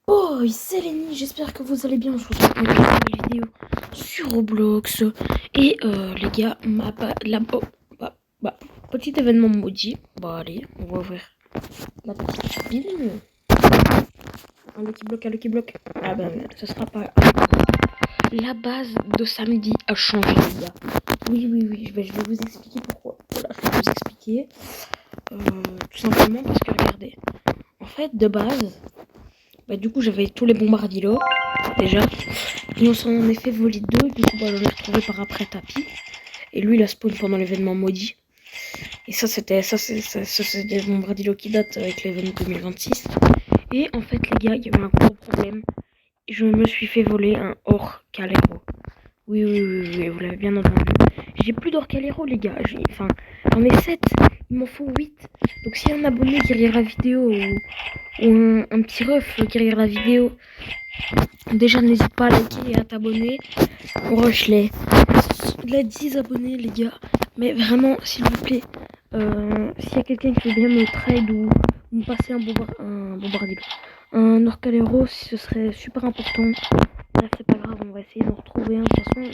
Oh, c'est Lenny, j'espère que vous allez bien. Je vous retrouve pour une nouvelle vidéo sur Roblox. Et les gars, petit événement maudit. Bah allez, on va ouvrir la petite pile. Un Lucky Block. Ah ben, ce sera pas. La base de samedi a changé, les gars. Oui, je vais vous expliquer pourquoi. Voilà, je vais vous expliquer. Tout simplement parce que regardez. En fait, de base, du coup, j'avais tous les bombardillos déjà. Et on s'en est fait voler deux. Du coup, j'en ai retrouvé par après tapis. Et lui, il a spawn pendant l'événement maudit. Et c'est des bombardillos qui datent avec l'événement 2026. Et en fait, les gars, il y a eu un gros problème. Je me suis fait voler un Or Calero. Oui, vous l'avez bien entendu. J'ai plus d'Or Calero, les gars. J'en ai 7. Il m'en faut 8. Donc, si un abonné qui regarde la vidéo ou un petit ref qui regarde la vidéo, déjà n'hésite pas à liker et à t'abonner. On rush les 10 abonnés, les gars. Mais vraiment, s'il vous plaît, s'il y a quelqu'un qui veut bien me trade ou me passer un bombardilo, un Orcalero, ce serait super important. Bref, c'est pas grave, on va essayer d'en retrouver un. De toute façon,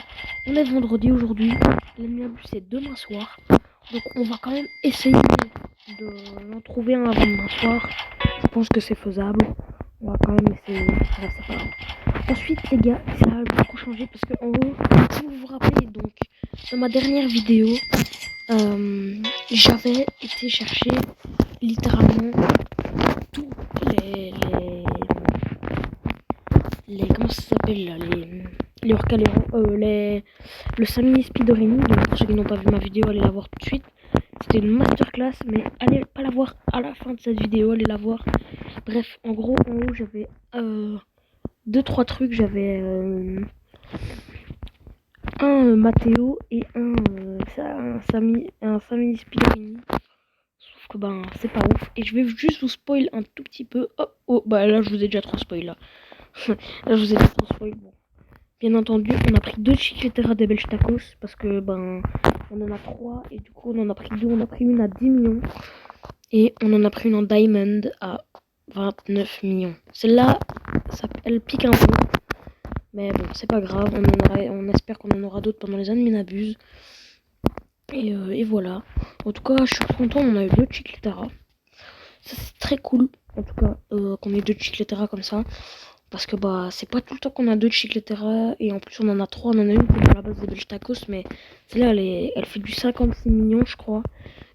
on est vendredi aujourd'hui. L'amiable, c'est demain soir. Donc, on va quand même essayer d'en trouver un avant demain soir. Je pense que c'est faisable. On va quand même essayer. Bref, c'est pas grave. Ensuite, les gars, ça a beaucoup changé parce que en haut, si vous vous rappelez, donc dans ma dernière vidéo, j'avais été chercher littéralement tous les comment ça s'appelle là, les Orcalero, le Samini Spidorini. Donc pour ceux qui n'ont pas vu ma vidéo, allez la voir tout de suite. C'était une masterclass, mais allez pas la voir à la fin de cette vidéo, allez la voir. Bref, en gros, en haut, j'avais 2-3 trucs. J'avais un Matteo et un Samini Spidorini. Sauf que c'est pas ouf. Et je vais juste vous spoil un tout petit peu. Oh, là je vous ai déjà trop spoil là. Là je vous ai déjà trop spoil. Bon. Bien entendu, on a pris 2 Chicletera des Belges Tacos parce que on en a 3 et du coup on en a pris 2. On a pris une à 10 millions et on en a pris une en Diamond à 29 millions. Celle-là, elle pique un peu. Mais bon, c'est pas grave, on espère qu'on en aura d'autres pendant les années Minabuse. Et voilà. En tout cas, je suis content, on a eu 2 Chicletera. Ça, c'est très cool, en tout cas, qu'on ait 2 Chicletera comme ça. Parce que c'est pas tout le temps qu'on a 2 Chicletera. Et en plus, on en a 3. On en a une qui est à la base des Belges Tacos. Mais celle-là, elle fait du 56 millions, je crois.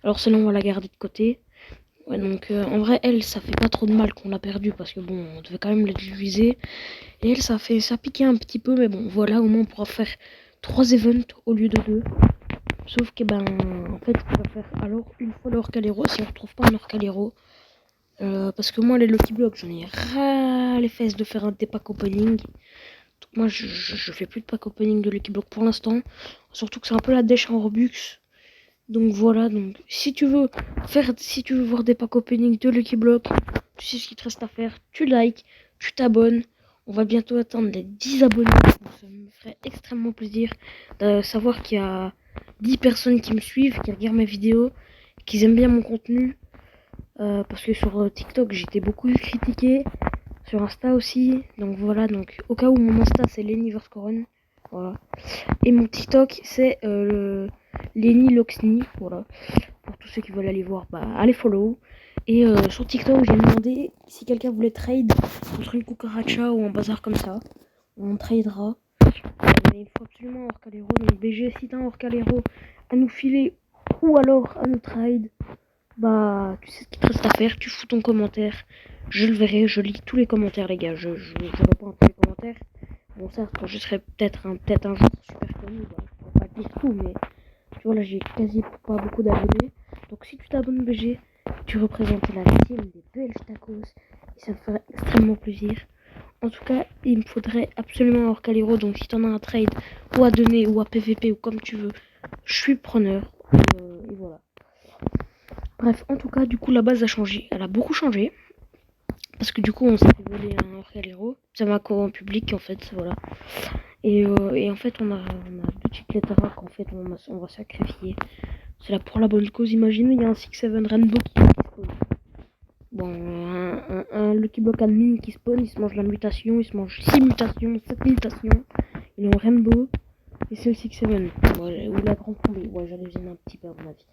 Alors celle-là, on va la garder de côté. Ouais, donc en vrai, elle, ça fait pas trop de mal qu'on l'a perdue. Parce que bon, on devait quand même l'utiliser. Et elle, ça piquait un petit peu. Mais bon, voilà, au moins, on pourra faire 3 events au lieu de 2. Sauf que en fait, on va faire alors une fois l'Orcalero si on retrouve pas un Orcalero. Parce que moi, les Lucky Blocks, j'en ai ras les fesses de faire des packs opening. Donc moi, je fais plus de pack opening de Lucky Block pour l'instant. Surtout que c'est un peu la dèche en Robux. Donc voilà, donc si tu veux voir des packs opening de Lucky Block, tu sais ce qu'il te reste à faire. Tu likes, tu t'abonnes. On va bientôt atteindre les 10 abonnés. Donc ça me ferait extrêmement plaisir de savoir qu'il y a 10 personnes qui me suivent, qui regardent mes vidéos, qui aiment bien mon contenu. Parce que sur TikTok, j'étais beaucoup critiqué. Sur Insta aussi. Donc voilà, donc au cas où mon Insta c'est LennyVerscoron. Voilà. Et mon TikTok c'est Lenny Loxny. Voilà. Pour tous ceux qui veulent aller voir, allez follow. Et sur TikTok, j'ai demandé si quelqu'un voulait trade contre une cucaracha ou un bazar comme ça. On tradera. Mais il faut absolument un Orcalero. Donc BG, si t'as un Orcalero à nous filer ou alors à nous trade, tu sais ce qu'il te reste à faire. Tu fous ton commentaire. Je le verrai. Je lis tous les commentaires, les gars. Je réponds à tous les commentaires. Bon, certes, quand je serai peut-être un jour super connu, je pourrais pas dire tout, mais tu vois, là, j'ai quasi pas beaucoup d'abonnés. Donc, si tu t'abonnes BG, tu représentes la team des Belges Tacos. Et ça me ferait extrêmement plaisir. En tout cas, il me faudrait absolument un Orcalero. Donc, si t'en as un trade ou à donner ou à PVP ou comme tu veux, je suis preneur. Et voilà. Bref, en tout cas, du coup, la base a changé. Elle a beaucoup changé. Parce que du coup, on s'est fait voler un Orcalero. Ça m'a en public, en fait, voilà. Et en fait, on a 2 Chicletera qu'en fait, on va sacrifier. C'est là pour la bonne cause. Imaginez, il y a un 6-7 Rainbow qui spawn. Bon, un Lucky Block admin qui spawn, il se mange la mutation, il se mange 6 mutations, 7 mutations. Il est en Rainbow. Et c'est le 6-7. Ouais, ou la grande combi. Ouais, j'allais visionner un petit peu à mon avis.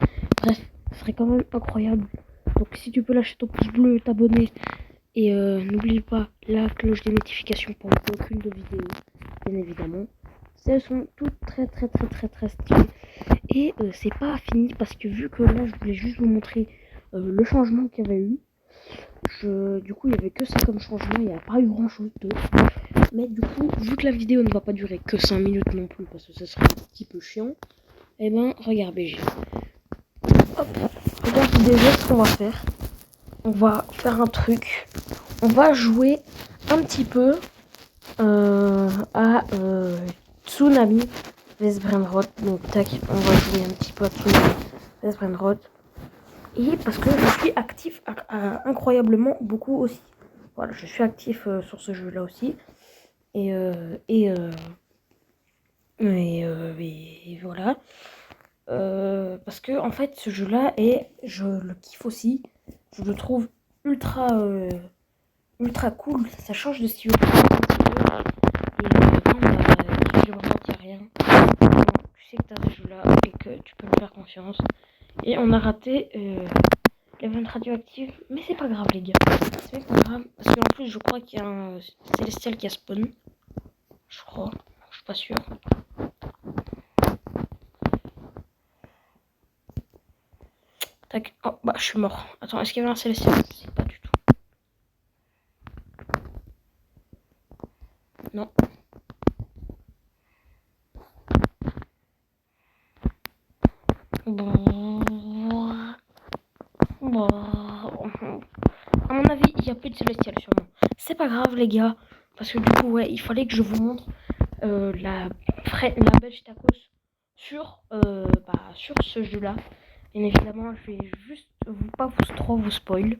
Bref, ce serait quand même incroyable. Donc si tu peux lâcher ton pouce bleu, t'abonner. Et n'oublie pas la cloche des notifications pour ne louper aucune de vidéos. Bien évidemment. Elles sont toutes très stylées. Et c'est pas fini parce que vu que là je voulais juste vous montrer le changement qu'il y avait eu. Du coup il y avait que ça comme changement, il n'y a pas eu grand chose de. Mais du coup, vu que la vidéo ne va pas durer que 5 minutes non plus parce que ça serait un petit peu chiant, et ben regarde BG. Hop, regarde déjà ce qu'on va faire. On va faire un truc. On va jouer un petit peu à Tsunami vs Brainrot. Donc tac, on va jouer un petit peu à Tsunami vs Brainrot. Et parce que je suis actif incroyablement beaucoup aussi. Voilà, je suis actif sur ce jeu là aussi. Et voilà. Parce que en fait ce jeu là je le kiffe aussi. Je le trouve ultra cool. Ça change de style. Et je vraiment qu'il n'y a rien. Tu sais que tu as ce jeu là et que tu peux me faire confiance. Et on a raté l'event radioactif. Mais c'est pas grave les gars. C'est pas grave. Parce qu'en plus je crois qu'il y a un célestial qui a spawn. Je crois. Je suis pas sûr. Tac. Oh bah je suis mort. Attends, est-ce qu'il y avait un célestial? Je sais pas du tout. Non. Bon. À mon avis, il n'y a plus de célestial sûrement. C'est pas grave les gars. Parce que du coup, ouais, il fallait que je vous montre la belge tacos sur ce jeu-là. Bien évidemment, je vais juste pas vous spoil.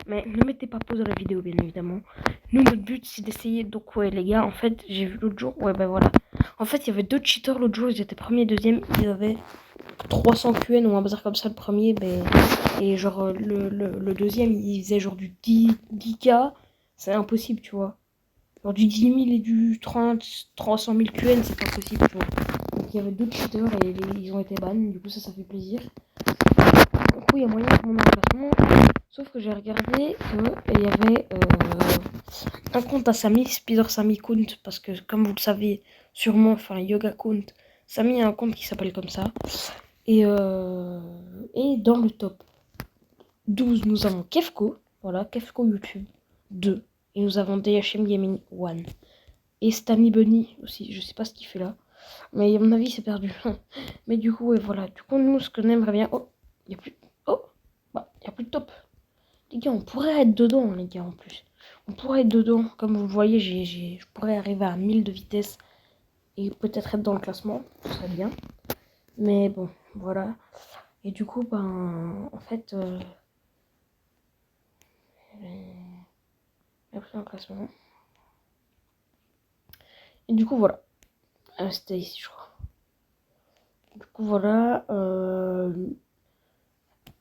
Mais ne mettez pas pause à la vidéo, bien évidemment. Nous, notre but, c'est d'essayer. Donc, ouais, les gars, en fait, j'ai vu l'autre jour. Ouais, ben voilà. En fait, il y avait deux cheaters l'autre jour. Ils étaient premier et deuxième. Ils avaient 300 QN ou un bazar comme ça, le premier. Ben, et genre, le deuxième, il faisait genre du 10K. C'est impossible, tu vois. Genre du 10 000 et du 300 000 QN, c'est pas possible, tu vois. Donc, il y avait deux cheaters et ils ont été ban. Du coup, ça fait plaisir. Du coup, il y a moyen que mon emplacement. Sauf que j'ai regardé qu'il y avait un compte à Samy, Spider Samy Count, parce que comme vous le savez, sûrement, enfin Yoga Count, Samy a un compte qui s'appelle comme ça. Et dans le top 12, nous avons Kefko, voilà, Kefko YouTube 2. Et nous avons DHM Gaming 1. Et Stammy Bunny aussi, je sais pas ce qu'il fait là. Mais à mon avis, c'est perdu. Mais du coup, et voilà. Du coup, nous, ce qu'on aimerait bien. Oh, il n'y a plus. Oh, bah, il n'y a plus de top. Les gars, on pourrait être dedans, les gars, en plus. On pourrait être dedans. Comme vous le voyez, je pourrais arriver à 1000 de vitesse et peut-être être dans le classement. Ce serait bien. Mais bon, voilà. Et du coup, ben, en fait, j'ai pris un classement. Et du coup, voilà. C'était ici, je crois. Du coup, voilà.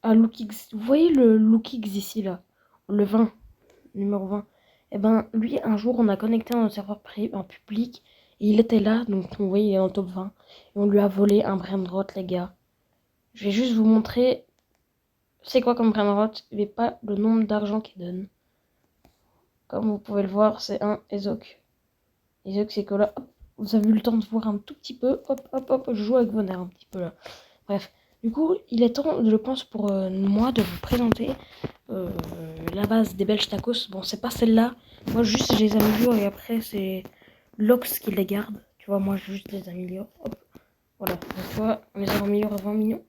Lookix. Vous voyez le Lookix ici, là? Le 20. Numéro 20. Et ben, lui, un jour, on a connecté un serveur en public. Et il était là, donc on voyait, il est en top 20. Et on lui a volé un brainrot, les gars. Je vais juste vous montrer c'est quoi comme brainrot, mais pas le nombre d'argent qu'il donne. Comme vous pouvez le voir, c'est un Ezok. Ezok, c'est que là, hop, vous avez eu le temps de voir un tout petit peu. Hop, je joue avec vos nerfs un petit peu là. Bref, du coup, il est temps, je pense, pour moi de vous présenter la base des Belges tacos. Bon, c'est pas celle-là. Moi, juste, je les améliore et après, c'est Lox qui les garde. Tu vois, moi, je juste les améliore. Hop, voilà. Donc, tu vois, on les a améliorés à 20 millions.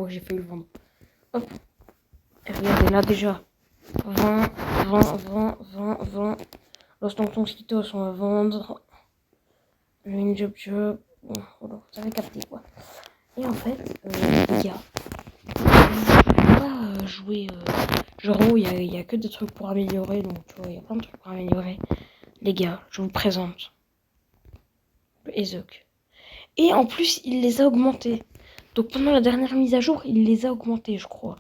J'ai failli le vendre. Hop. Et regardez là déjà. 20. Los Tontonskitos, on va vendre. Une job. Bon, voilà, vous avez capté quoi. Et en fait, les gars, je vais pas jouer. Genre, oh, il y a que des trucs pour améliorer. Donc, tu vois, il y a plein de trucs pour améliorer. Les gars, je vous présente le Ezok. Et en plus, il les a augmentés. Donc, pendant la dernière mise à jour, il les a augmentés, je crois.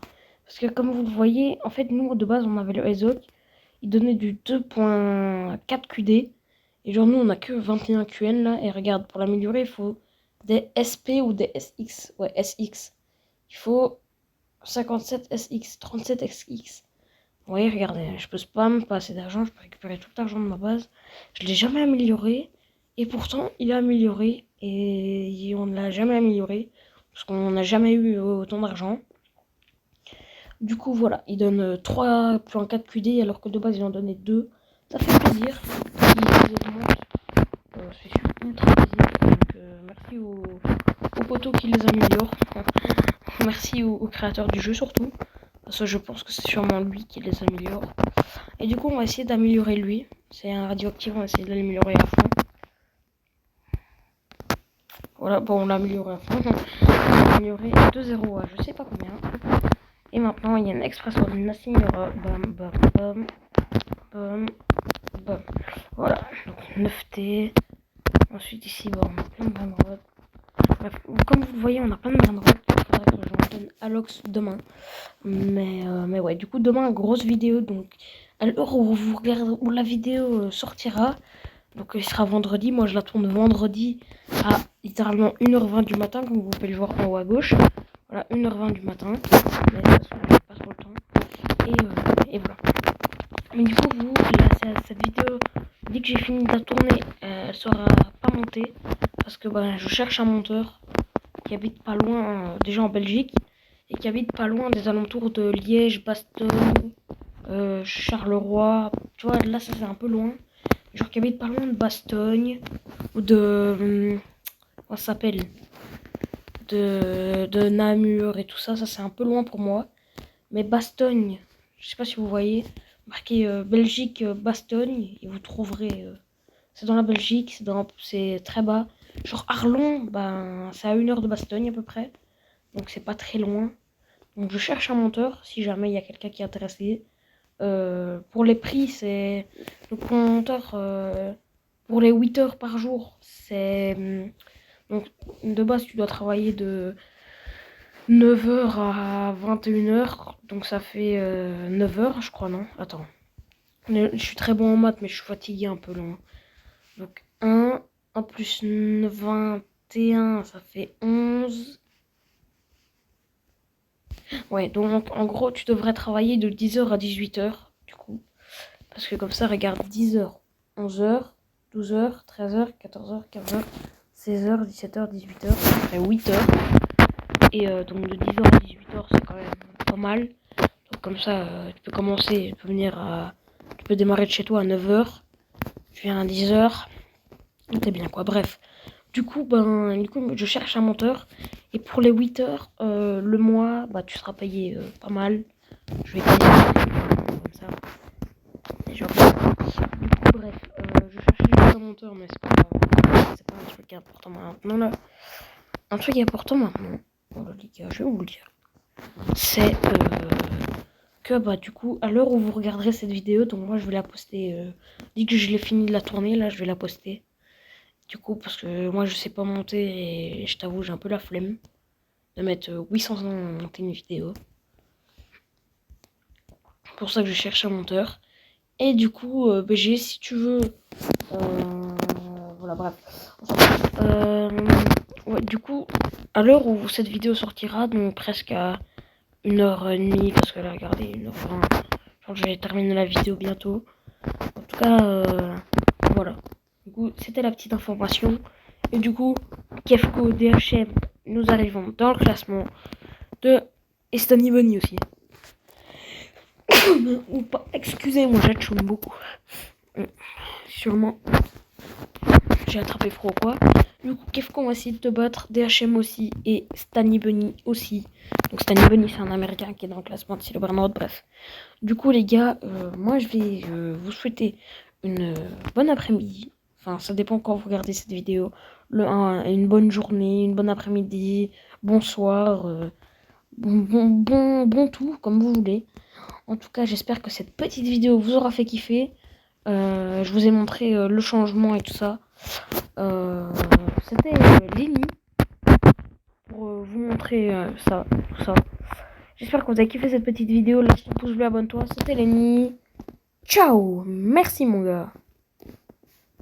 Parce que comme vous le voyez, en fait, nous, de base, on avait le ESOC. Il donnait du 2.4 QD. Et genre, nous, on a que 21 QN, là. Et regarde, pour l'améliorer, il faut des SP ou des SX. Ouais, SX. Il faut 57 SX, 37 SX. Vous voyez, regardez, je peux spam, pas assez d'argent, je peux récupérer tout l'argent de ma base. Je l'ai jamais amélioré. Et pourtant, il est amélioré. Et on ne l'a jamais amélioré. Parce qu'on n'a jamais eu autant d'argent. Du coup, voilà, il donne 3.4 QD alors que de base, il en donnait 2. Ça fait plaisir. Il augmente. C'est ultra plaisir. Donc, merci aux poteaux qui les améliorent. Merci au créateur du jeu surtout. Parce que je pense que c'est sûrement lui qui les améliore. Et du coup, on va essayer d'améliorer lui. C'est un radioactif, on va essayer de l'améliorer à fond. Voilà, bon, on l'a amélioré à fond. On l'a amélioré à 2.0 à je sais pas combien. Et maintenant, il y a une expression de Nothing Aura. Bam, bam, bam, bam, bam. Voilà, donc 9T. Ensuite, ici, bon, on a plein de banderoles. Bref, comme vous le voyez, on a plein de banderoles. Il faudra que j'en donne à Lox demain. Mais ouais, du coup, demain, grosse vidéo. Donc, à l'heure où vous regardez, où la vidéo sortira, donc il sera vendredi. Moi, je la tourne vendredi à littéralement 1h20 du matin, comme vous pouvez le voir en haut à gauche. Voilà, 1h20 du matin. Mais de toute façon, j'ai pas trop le temps. Et voilà. Mais du coup, vous, là, cette vidéo, dès que j'ai fini de la tourner, elle sera pas montée. Parce que je cherche un monteur qui habite pas loin, déjà en Belgique. Et qui habite pas loin des alentours de Liège, Bastogne, Charleroi. Tu vois, là, ça c'est un peu loin. Genre qui habite pas loin de Bastogne. Ou de... comment ça s'appelle, de Namur et tout ça. Ça c'est un peu loin pour moi. Mais Bastogne, je sais pas si vous voyez, marqué Belgique Bastogne, et vous trouverez. C'est dans la Belgique, c'est très bas. Genre Arlon, c'est à 1 heure de Bastogne à peu près. Donc c'est pas très loin. Donc je cherche un monteur si jamais il y a quelqu'un qui est intéressé. Pour les prix, c'est le monteur pour les 8 heures par jour. C'est donc de base tu dois travailler de 9h à 21h. Donc ça fait 9h je crois, non? Attends. Je suis très bon en maths mais je suis fatigué un peu long. Donc 1 plus 21 ça fait 11. Ouais, donc en gros, tu devrais travailler de 10h à 18h, du coup. Parce que comme ça, regarde, 10h, 11h, 12h, 13h, 14h, 15h, 16h, 17h, 18h, ça ferait 8h. Et donc de 10h à 18h, c'est quand même pas mal. Donc comme ça, tu peux commencer, tu peux démarrer de chez toi à 9h. Tu viens à 10h. T'es bien quoi, bref. Du coup, je cherche un monteur. Et pour les 8 heures, le mois, tu seras payé pas mal. Je vais payer comme ça. Et genre, du coup, bref, je cherchais juste un monteur, mais c'est pas un truc important maintenant là. Un truc important maintenant, les gars, je vais vous le dire. C'est que du coup, à l'heure où vous regarderez cette vidéo, donc moi je vais la poster. Dès que je l'ai fini de la tourner, là je vais la poster. Du coup, parce que moi je sais pas monter et je t'avoue, j'ai un peu la flemme de mettre 800 ans à monter une vidéo. C'est pour ça que je cherche un monteur. Et du coup, BG, si tu veux. Voilà, bref. Ouais, du coup, à l'heure où cette vidéo sortira, donc presque à 1h30, parce que là, regardez, 1h20. Genre, je vais terminer la vidéo bientôt. En tout cas, voilà. Du coup, c'était la petite information. Et du coup, Kefko, DHM, nous arrivons dans le classement de Estony Bunny aussi. Ou pas, excusez-moi, j'atchoune beaucoup. Sûrement, j'ai attrapé froid ou quoi. Du coup, Kefko va essayer de te battre, DHM aussi, et Stany Bunny aussi. Donc Stany Bunny, c'est un américain qui est dans le classement de Silo Bernard, bref. Du coup, les gars, moi je vais vous souhaiter une bonne après-midi. Enfin, ça dépend quand vous regardez cette vidéo. Une bonne journée, une bonne après-midi, bonsoir, bon tout, comme vous voulez. En tout cas, j'espère que cette petite vidéo vous aura fait kiffer. Je vous ai montré le changement et tout ça. C'était Lenny pour vous montrer ça, tout ça. J'espère que vous avez kiffé cette petite vidéo. Lâche ton pouce bleu, abonne-toi. C'était Lenny. Ciao. Merci mon gars.